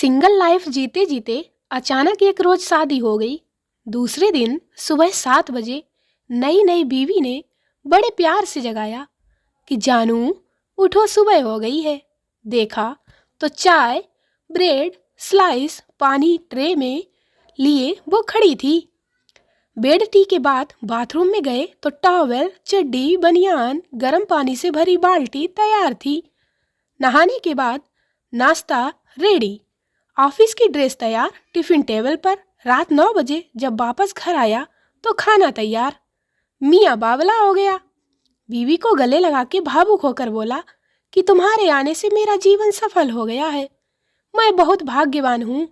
Single life जीते जीते अचानक एक रोज शादी हो गई। दूसरे दिन सुबह 7 बजे नई नई बीवी ने बड़े प्यार से जगाया कि जानू उठो, सुबह हो गई है। देखा तो चाय, ब्रेड, स्लाइस, पानी ट्रे में लिए वो खड़ी थी। बेड टी के बाद बाथरूम में गए तो टॉवेल, चड्डी, बनियान, गर्म पानी से भरी बाल्टी तैयार थी। नहाने के बाद नाश्ता रेडी, ऑफिस की ड्रेस तैयार, टिफिन टेबल पर। रात 9 बजे जब वापस घर आया तो खाना तैयार। मियाँ बावला हो गया। बीवी को गले लगा के भावुक होकर बोला कि तुम्हारे आने से मेरा जीवन सफल हो गया है। मैं बहुत भाग्यवान हूँ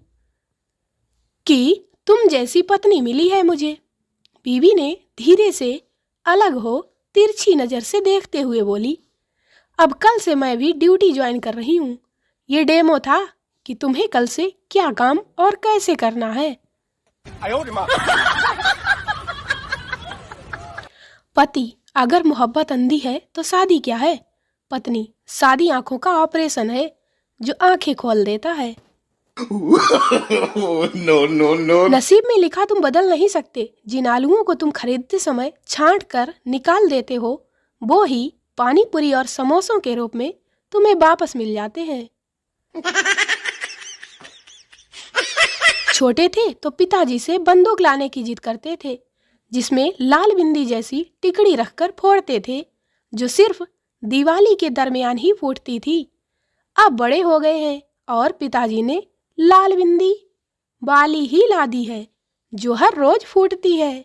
कि तुम जैसी पत्नी मिली है मुझे। बीवी ने धीरे से अलग हो तिरछी नजर से देखते हुए बोली, अब कल से मैं भी ड्यूटी ज्वाइन कर रही हूँ। ये डेमो था कि तुम्हें कल से क्या काम और कैसे करना है। पति, अगर मोहब्बत अंधी है तो शादी क्या है। पत्नी, शादी आंखों का ऑपरेशन है जो आंखें खोल देता है। No no no. नसीब में लिखा तुम बदल नहीं सकते। जिन आलुओं को तुम खरीदते समय छांट कर निकाल देते हो, वो ही पानी पूरी और समोसों के रूप में तुम्हें वापस मिल जाते हैं। छोटे थे तो पिताजी से बंदूक लाने की जिद करते थे, जिसमें लाल बिंदी जैसी टिकड़ी रखकर फोड़ते थे, जो सिर्फ दिवाली के दरमियान ही फूटती थी। अब बड़े हो गए हैं और पिताजी ने लाल बिंदी वाली ही ला दी है, जो हर रोज फूटती है।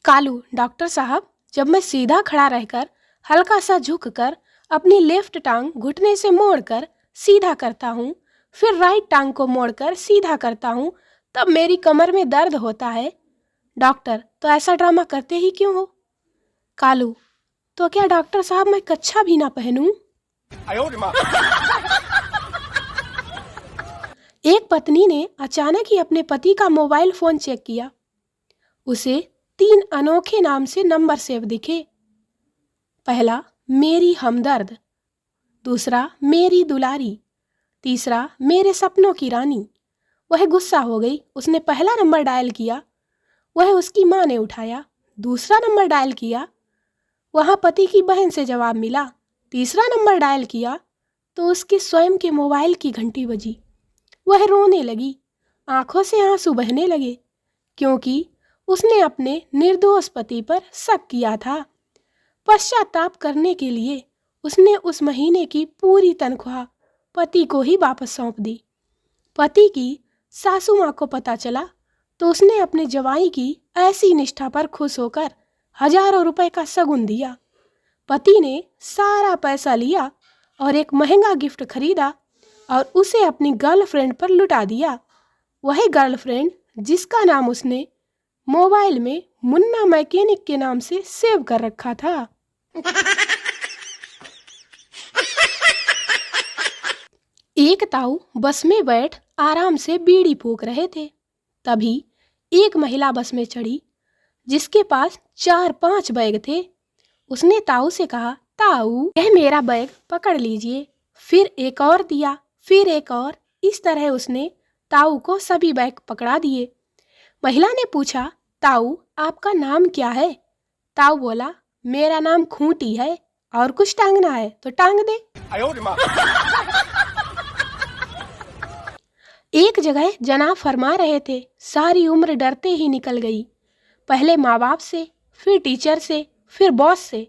कालू, डॉक्टर साहब, जब मैं सीधा खड़ा रहकर हल्का सा झुककर अपनी लेफ्ट टांग घुटने से मोड़कर सीधा करता हूँ, फिर राइट टांग को मोड़कर सीधा करता हूँ, तब मेरी कमर में दर्द होता है। डॉक्टर, तो ऐसा ड्रामा करते ही क्यों हो। कालू, तो क्या डॉक्टर साहब मैं कच्छा भी ना पहनूं। एक पत्नी ने अचानक ही अपने पति का मोबाइल फोन चेक किया। उसे 3 अनोखे नाम से नंबर सेव दिखे। पहला, मेरी हमदर्द। दूसरा, मेरी दुलारी। तीसरा, मेरे सपनों की रानी। वह गुस्सा हो गई। उसने पहला नंबर डायल किया, वह उसकी माँ ने उठाया। दूसरा नंबर डायल किया, वहाँ पति की बहन से जवाब मिला। तीसरा नंबर डायल किया तो उसके स्वयं के मोबाइल की घंटी बजी। वह रोने लगी, आंखों से आंसू बहने लगे, क्योंकि उसने अपने निर्दोष पति पर शक किया था। पश्चाताप करने के लिए उसने उस महीने की पूरी तनख्वाह पति को ही वापस सौंप दी। पति की सासू माँ को पता चला तो उसने अपने जवाई की ऐसी निष्ठा पर खुश होकर हजारों रुपए का शगुन दिया। पति ने सारा पैसा लिया और एक महंगा गिफ्ट खरीदा और उसे अपनी गर्लफ्रेंड पर लुटा दिया। वही गर्लफ्रेंड जिसका नाम उसने मोबाइल में मुन्ना मैकेनिक के नाम से सेव कर रखा था। एक ताऊ बस में बैठ आराम से बीड़ी फूंक रहे थे। तभी एक महिला बस में चढ़ी, जिसके पास 4-5 बैग थे। उसने ताऊ से कहा, ताऊ, यह मेरा बैग पकड़ लीजिए। फिर एक और दिया, फिर एक और। इस तरह उसने ताऊ को सभी बैग पकड़ा दिए। महिला ने पूछा, ताऊ, आपका नाम क्या है। ताऊ बोला, मेरा नाम खूंटी है और कुछ टांगना है तो टांग दे। एक जगह जनाब फरमा रहे थे, सारी उम्र डरते ही निकल गई। पहले माँ बाप से, फिर टीचर से, फिर बॉस से,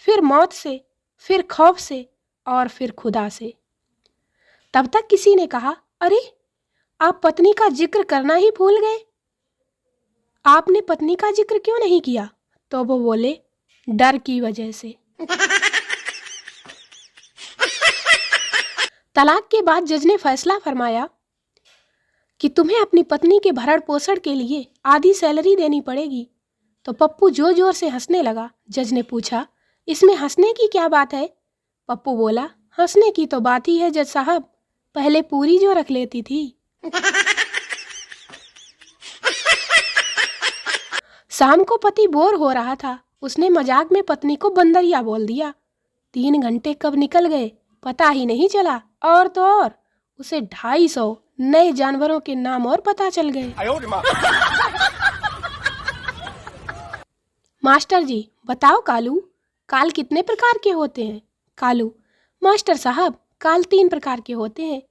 फिर मौत से, फिर खौफ से और फिर खुदा से। तब तक किसी ने कहा, अरे, आप पत्नी का जिक्र करना ही भूल गए। आपने पत्नी का जिक्र क्यों नहीं किया। तो वो बोले, डर की वजह से। तलाक के बाद जज ने फैसला फरमाया कि तुम्हें अपनी पत्नी के भरण पोषण के लिए आधी सैलरी देनी पड़ेगी। तो पप्पू जोर जोर से हंसने लगा। जज ने पूछा, इसमें हंसने की क्या बात है। पप्पू बोला, हंसने की तो बात ही है जज साहब, पहले पूरी जो रख लेती थी। शाम को पति बोर हो रहा था। उसने मजाक में पत्नी को बंदरिया बोल दिया। 3 घंटे कब निकल गए पता ही नहीं चला, और तो और उसे 250 नए जानवरों के नाम और पता चल गए। मास्टर जी बताओ कालू, काल कितने प्रकार के होते हैं? कालू, मास्टर साहब काल 3 प्रकार के होते हैं,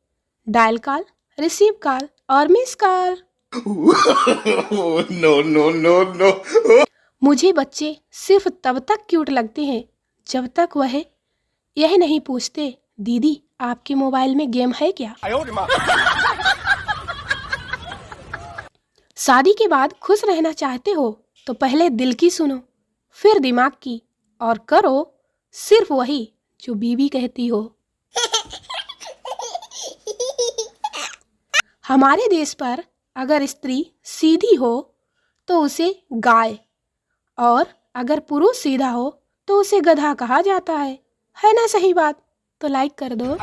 डायल काल, रिसीव काल और miss call. No no no no. मुझे बच्चे सिर्फ तब तक क्यूट लगते हैं जब तक वह यह नहीं पूछते, दीदी आपके मोबाइल में गेम है क्या? शादी के बाद खुश रहना चाहते हो तो पहले दिल की सुनो, फिर दिमाग की, और करो सिर्फ वही जो बीवी कहती हो। हमारे देश पर अगर स्त्री सीधी हो तो उसे गाय, और अगर पुरुष सीधा हो तो उसे गधा कहा जाता है ना सही बात? तो लाइक कर दो।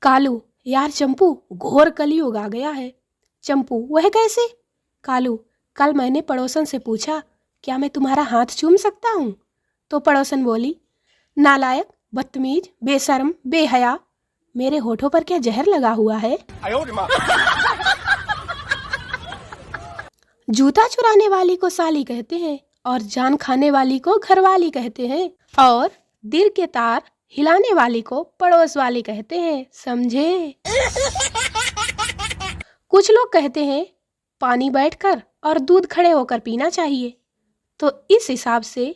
कालू, यार चंपू घोर कलयुग आ गया है। चंपू, वह कैसे? कालू, कल मैंने पड़ोसन से पूछा क्या मैं तुम्हारा हाथ चूम सकता हूँ? तो पड़ोसन बोली, नालायक, बदतमीज, बेशर्म, बेहया, मेरे होठों पर क्या जहर लगा हुआ है? जूता चुराने वाली को साली कहते हैं और जान खाने वाली को घरवाली कहते हैं, और दिल के तार हिलाने वाली को पड़ोस वाली कहते हैं, समझे? कुछ लोग कहते हैं पानी बैठकर और दूध खड़े होकर पीना चाहिए, तो इस हिसाब से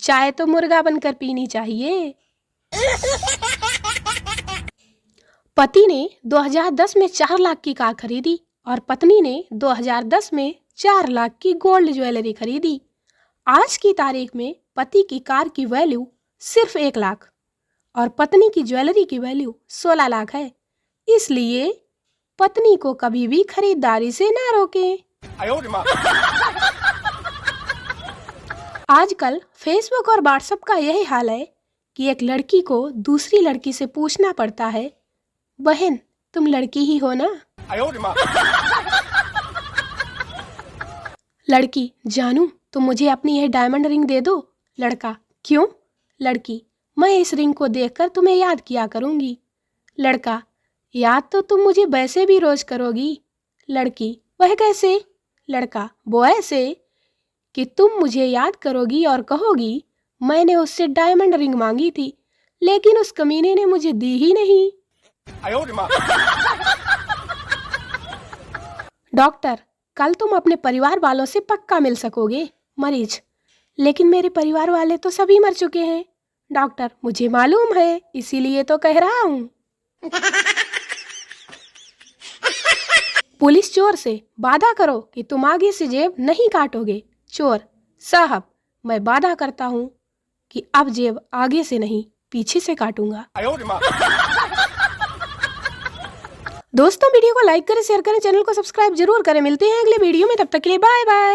चाय तो मुर्गा बनकर पीनी चाहिए। पति ने 2010 में 4 लाख की कार खरीदी और पत्नी ने 2010 में 4 लाख की गोल्ड ज्वेलरी खरीदी। आज की तारीख में पति की कार की वैल्यू सिर्फ 1 लाख और पत्नी की ज्वेलरी की वैल्यू 16 लाख है। इसलिए पत्नी को कभी भी खरीदारी से ना रोकें। आजकल फेसबुक और व्हाट्सएप का यही हाल है कि एक लड़की को दूसरी लड़की से पूछना पड़ता है, बहन तुम लड़की ही हो ना? लड़की, जानू तुम मुझे अपनी यह डायमंड रिंग दे दो। लड़का, क्यों? लड़की, मैं इस रिंग को देखकर तुम्हें याद किया करूंगी। लड़का, याद तो तुम मुझे वैसे भी रोज करोगी। लड़की, वह कैसे? लड़का, वो ऐसे कि तुम मुझे याद करोगी और कहोगी मैंने उससे डायमंड रिंग मांगी थी लेकिन उस कमीने ने मुझे दी ही नहीं। डॉक्टर, कल तुम अपने परिवार वालों से पक्का मिल सकोगे। मरीज, लेकिन मेरे परिवार वाले तो सभी मर चुके हैं। डॉक्टर, मुझे मालूम है इसीलिए तो कह रहा हूँ। पुलिस चोर से वादा करो कि तुम आगे से जेब नहीं काटोगे। चोर, साहब मैं वादा करता हूँ कि अब जेब आगे से नहीं पीछे से काटूंगा। दोस्तों वीडियो को लाइक करें, शेयर करें, चैनल को सब्सक्राइब जरूर करें। मिलते हैं अगले वीडियो में, तब तक के लिए बाय बाय।